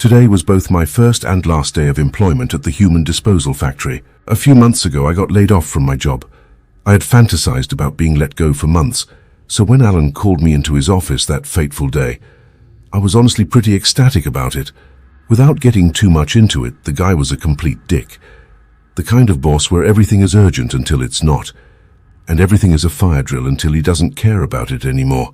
Today was both my first and last day of employment at the human disposal factory. A few months ago, I got laid off from my job. I had fantasized about being let go for months, so when Alan called me into his office that fateful day, I was honestly pretty ecstatic about it. Without getting too much into it, the guy was a complete dick. The kind of boss where everything is urgent until it's not, and everything is a fire drill until he doesn't care about it anymore,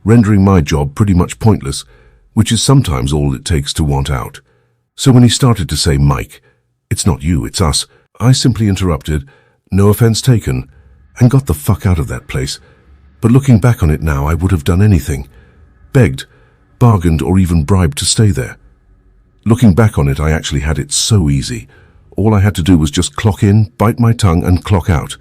rendering my job pretty much pointless, which is sometimes all it takes to want out. So when he started to say, "Mike, it's not you, it's us," I simply interrupted, "No offense taken," and got the fuck out of that place. But looking back on it now, I would have done anything. Begged, bargained, or even bribed to stay there. Looking back on it, I actually had it so easy. All I had to do was just clock in, bite my tongue, and clock out.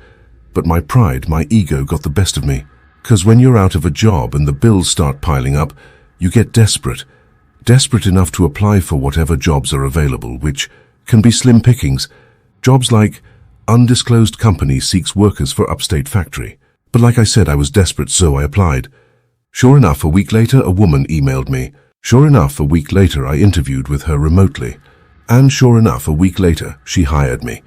But my pride, my ego got the best of me. 'Cause when you're out of a job and the bills start piling up, you get desperate. Desperate enough to apply for whatever jobs are available, which can be slim pickings. Jobs like undisclosed company seeks workers for upstate factory. But like I said, I was desperate, so I applied. Sure enough, a week later, a woman emailed me. Sure enough, a week later, I interviewed with her remotely. And sure enough, a week later, she hired me.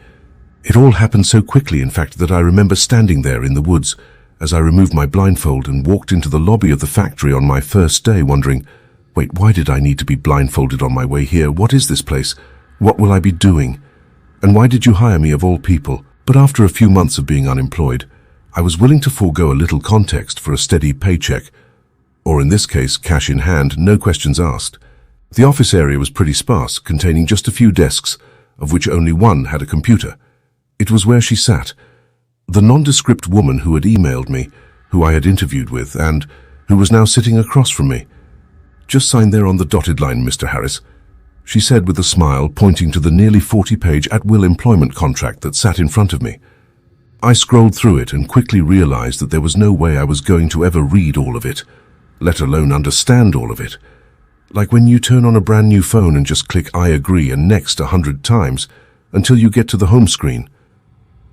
It all happened so quickly, in fact, that I remember standing there in the woods as I removed my blindfold and walked into the lobby of the factory on my first day, wondering, wait, why did I need to be blindfolded on my way here? What is this place? What will I be doing? And why did you hire me of all people? But after a few months of being unemployed, I was willing to forego a little context for a steady paycheck, or in this case, cash in hand, no questions asked. The office area was pretty sparse, containing just a few desks, of which only one had a computer. It was where she sat, the nondescript woman who had emailed me, who I had interviewed with, and who was now sitting across from me. "Just sign there on the dotted line, Mr. Harris," she said with a smile, pointing to the nearly 40-page at-will employment contract that sat in front of me. I scrolled through it and quickly realized that there was no way I was going to ever read all of it, let alone understand all of it. Like when you turn on a brand new phone and just click "I agree" and "next" 100 times until you get to the home screen.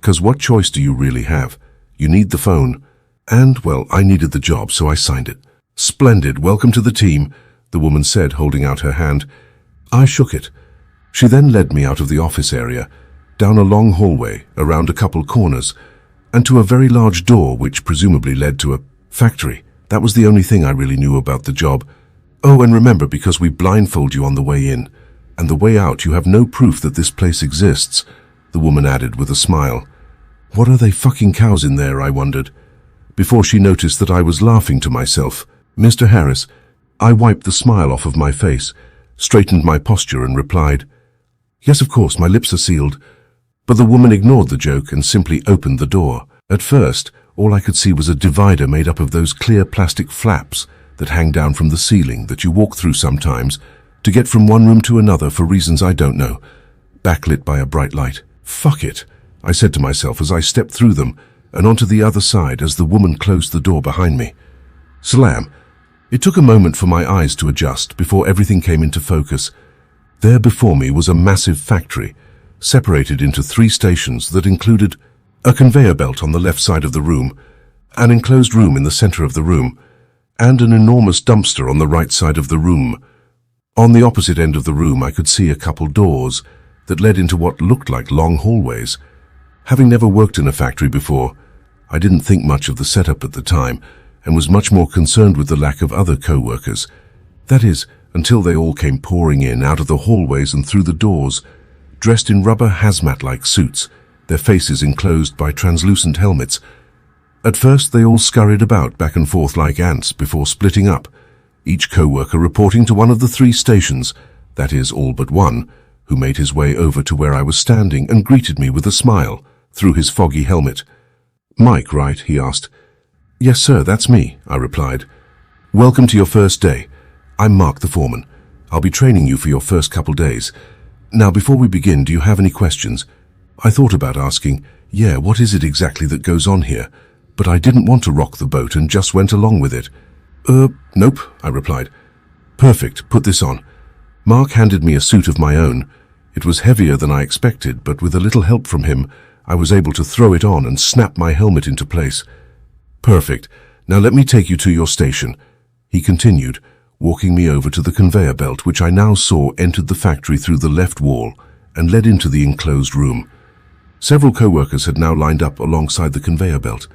'Cause what choice do you really have? You need the phone. And, well, I needed the job, so I signed it. "Splendid, welcome to the team," the woman said, holding out her hand. I shook it. She then led me out of the office area, down a long hallway, around a couple corners, and to a very large door which presumably led to a factory. That was the only thing I really knew about the job. "Oh, and remember, because we blindfold you on the way in, and the way out you have no proof that this place exists," the woman added with a smile. What are they fucking cows in there, I wondered, before she noticed that I was laughing to myself. "Mr. Harris," I wiped the smile off of my face, straightened my posture and replied, "Yes, of course, my lips are sealed." But the woman ignored the joke and simply opened the door. At first, all I could see was a divider made up of those clear plastic flaps that hang down from the ceiling that you walk through sometimes to get from one room to another for reasons I don't know, backlit by a bright light. "Fuck it," I said to myself as I stepped through them and onto the other side as the woman closed the door behind me. Slam! It took a moment for my eyes to adjust before everything came into focus. There before me was a massive factory, separated into 3 stations that included a conveyor belt on the left side of the room, an enclosed room in the center of the room, and an enormous dumpster on the right side of the room. On the opposite end of the room I could see a couple doors that led into what looked like long hallways. Having never worked in a factory before, I didn't think much of the setup at the time and was much more concerned with the lack of other co-workers. That is, until they all came pouring in out of the hallways and through the doors, dressed in rubber hazmat-like suits, their faces enclosed by translucent helmets. At first they all scurried about back and forth like ants before splitting up, each co-worker reporting to one of the 3 stations, that is, all but one, who made his way over to where I was standing and greeted me with a smile through his foggy helmet. "Mike, right?" he asked. "Yes, sir, that's me," I replied. "Welcome to your first day. I'm Mark, the foreman. I'll be training you for your first couple days. Now, before we begin, do you have any questions?" I thought about asking, "Yeah, what is it exactly that goes on here?" But I didn't want to rock the boat and just went along with it. Nope," I replied. "Perfect, put this on." Mark handed me a suit of my own. It was heavier than I expected, but with a little help from him, I was able to throw it on and snap my helmet into place. "Perfect. Now let me take you to your station," he continued, walking me over to the conveyor belt, which I now saw entered the factory through the left wall and led into the enclosed room. Several co-workers had now lined up alongside the conveyor belt.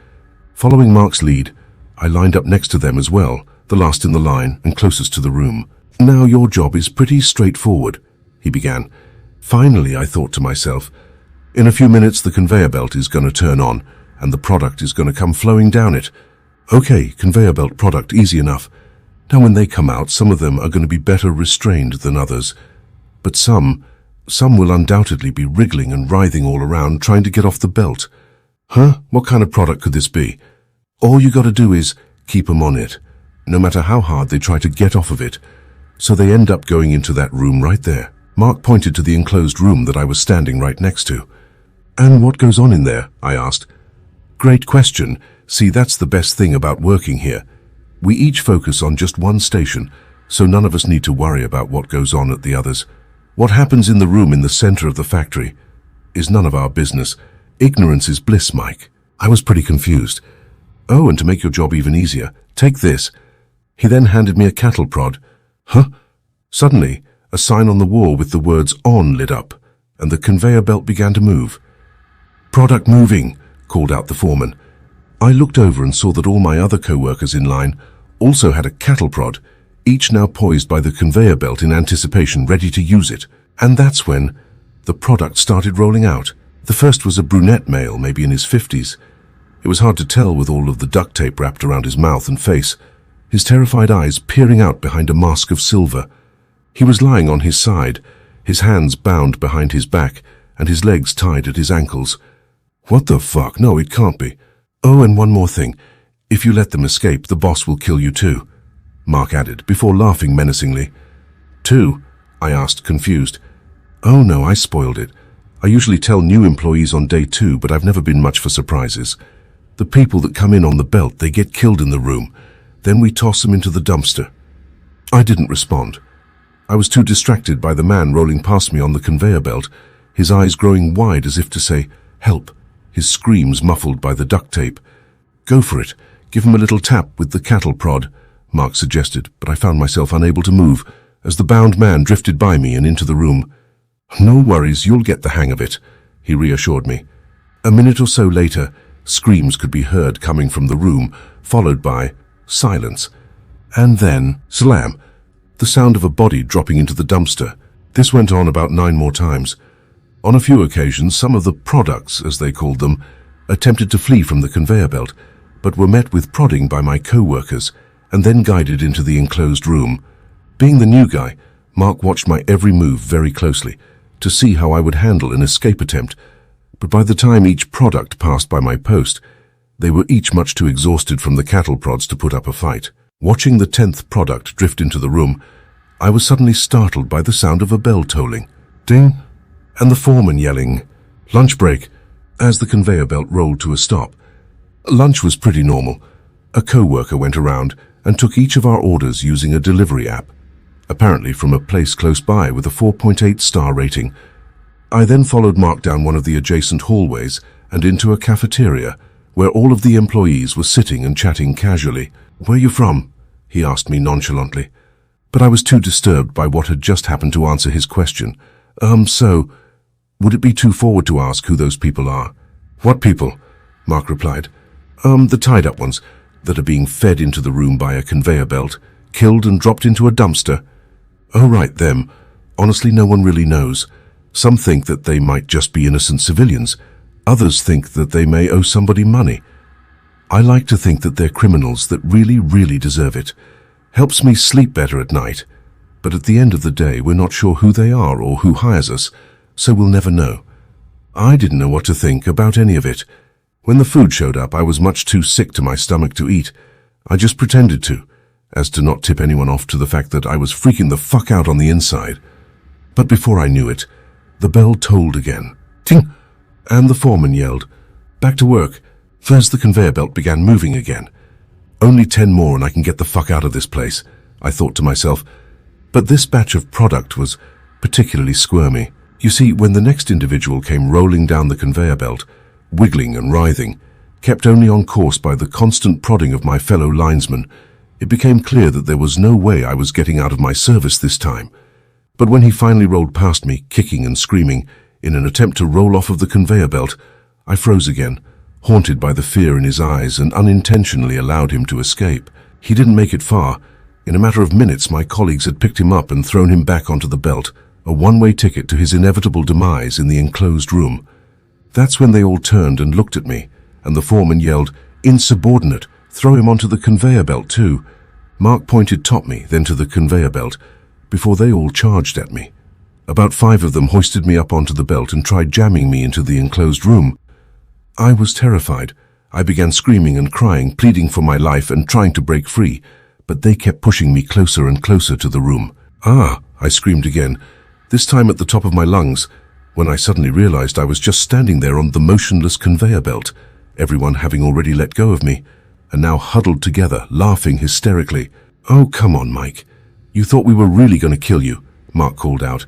Following Mark's lead, I lined up next to them as well, the last in the line and closest to the room. "Now your job is pretty straightforward," he began. Finally, I thought to myself, in a few minutes the conveyor belt is going to turn on and the product is going to come flowing down it. Okay, conveyor belt product, easy enough. Now when they come out, some of them are going to be better restrained than others. But some will undoubtedly be wriggling and writhing all around trying to get off the belt. Huh? What kind of product could this be? All you got to do is keep 'em on it, no matter how hard they try to get off of it. So they end up going into that room right there. Mark pointed to the enclosed room that I was standing right next to. "And what goes on in there?" I asked. "Great question. See, that's the best thing about working here. We each focus on just one station, so none of us need to worry about what goes on at the others. What happens in the room in the center of the factory is none of our business. Ignorance is bliss, Mike." I was pretty confused. "Oh, and to make your job even easier, take this." He then handed me a cattle prod. Huh? Suddenly, a sign on the wall with the words "on" lit up, and the conveyor belt began to move. "Product moving," called out the foreman. I looked over and saw that all my other co-workers in line also had a cattle prod, each now poised by the conveyor belt in anticipation, ready to use it. And that's when the product started rolling out. The first was a brunette male, maybe in his 50s. It was hard to tell with all of the duct tape wrapped around his mouth and face, his terrified eyes peering out behind a mask of silver. He was lying on his side, his hands bound behind his back and his legs tied at his ankles. "What the fuck? No, it can't be. Oh, and one more thing. If you let them escape, the boss will kill you too," Mark added, before laughing menacingly. "Two?" I asked, confused. "Oh no, I spoiled it. I usually tell new employees on day 2, but I've never been much for surprises. The people that come in on the belt, they get killed in the room. Then we toss them into the dumpster." I didn't respond. I was too distracted by the man rolling past me on the conveyor belt, his eyes growing wide as if to say, "Help," his screams muffled by the duct tape. "Go for it. Give him a little tap with the cattle prod," Mark suggested, but I found myself unable to move as the bound man drifted by me and into the room. "No worries, you'll get the hang of it," he reassured me. A minute or so later, screams could be heard coming from the room, followed by silence. And then, slam, the sound of a body dropping into the dumpster. This went on about 9 more times. On a few occasions, some of the products, as they called them, attempted to flee from the conveyor belt, but were met with prodding by my co-workers and then guided into the enclosed room. Being the new guy, Mark watched my every move very closely to see how I would handle an escape attempt, but by the time each product passed by my post, they were each much too exhausted from the cattle prods to put up a fight. Watching the 10th product drift into the room, I was suddenly startled by the sound of a bell tolling. Ding! And the foreman yelling, "Lunch break," as the conveyor belt rolled to a stop. Lunch was pretty normal. A co-worker went around and took each of our orders using a delivery app, apparently from a place close by with a 4.8 star rating. I then followed Mark down one of the adjacent hallways and into a cafeteria where all of the employees were sitting and chatting casually. "Where you from?" he asked me nonchalantly. But I was too disturbed by what had just happened to answer his question. So, would it be too forward to ask who those people are?" "What people?" Mark replied. The tied-up ones that are being fed into the room by a conveyor belt, killed and dropped into a dumpster." "Oh, right, them. Honestly, no one really knows. Some think that they might just be innocent civilians. Others think that they may owe somebody money. I like to think that they're criminals that really, really deserve it. Helps me sleep better at night. But at the end of the day, we're not sure who they are or who hires us, so we'll never know." I didn't know what to think about any of it. When the food showed up, I was much too sick to my stomach to eat. I just pretended to, as to not tip anyone off to the fact that I was freaking the fuck out on the inside. But before I knew it, the bell tolled again. Ting! And the foreman yelled, "Back to work," as the conveyor belt began moving again. "Only 10 more and I can get the fuck out of this place," I thought to myself. But this batch of product was particularly squirmy. You see, when the next individual came rolling down the conveyor belt, wiggling and writhing, kept only on course by the constant prodding of my fellow linesmen, It became clear that there was no way I was getting out of my service this time. But when he finally rolled past me, kicking and screaming, in an attempt to roll off of the conveyor belt, I froze again, haunted by the fear in his eyes, and unintentionally allowed him to escape. He didn't make it far. In a matter of minutes, my colleagues had picked him up and thrown him back onto the belt, a one-way ticket to his inevitable demise in the enclosed room. That's when they all turned and looked at me, and the foreman yelled, "Insubordinate! Throw him onto the conveyor belt too." Mark pointed top me, then to the conveyor belt, before they all charged at me. About 5 of them hoisted me up onto the belt and tried jamming me into the enclosed room. I was terrified. I began screaming and crying, pleading for my life and trying to break free, but they kept pushing me closer and closer to the room. "Ah!" I screamed again, this time at the top of my lungs, when I suddenly realized I was just standing there on the motionless conveyor belt, everyone having already let go of me, and now huddled together, laughing hysterically. "Oh, come on, Mike. You thought we were really going to kill you," Mark called out.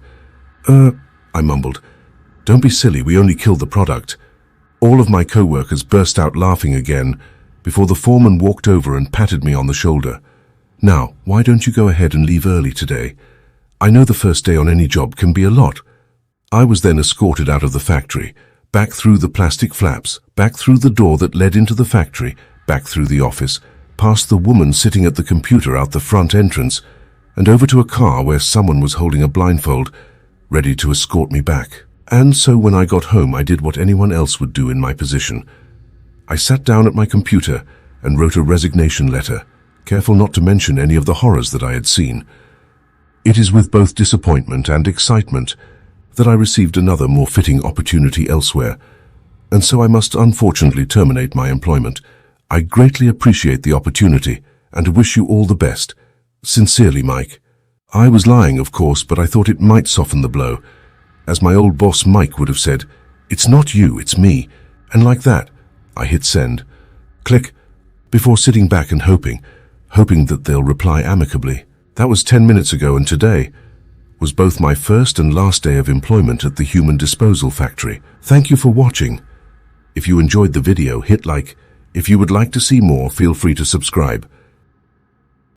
I mumbled. "Don't be silly, we only killed the product." All of my co-workers burst out laughing again, before the foreman walked over and patted me on the shoulder. "Now, why don't you go ahead and leave early today? I know the first day on any job can be a lot." I was then escorted out of the factory, back through the plastic flaps, back through the door that led into the factory, back through the office, past the woman sitting at the computer out the front entrance, and over to a car where someone was holding a blindfold, ready to escort me back. And so when I got home, I did what anyone else would do in my position. I sat down at my computer and wrote a resignation letter, careful not to mention any of the horrors that I had seen. It is with both disappointment and excitement that I received another more fitting opportunity elsewhere, and so I must unfortunately terminate my employment. I greatly appreciate the opportunity and wish you all the best. Sincerely, Mike. I was lying, of course, but I thought it might soften the blow. As my old boss Mike would have said, "It's not you, it's me." And like that, I hit send. Click, before sitting back and hoping that they'll reply amicably. That was 10 minutes ago, and today was both my first and last day of employment at the human disposal factory. Thank you for watching. If you enjoyed the video, hit like. If you would like to see more, feel free to subscribe.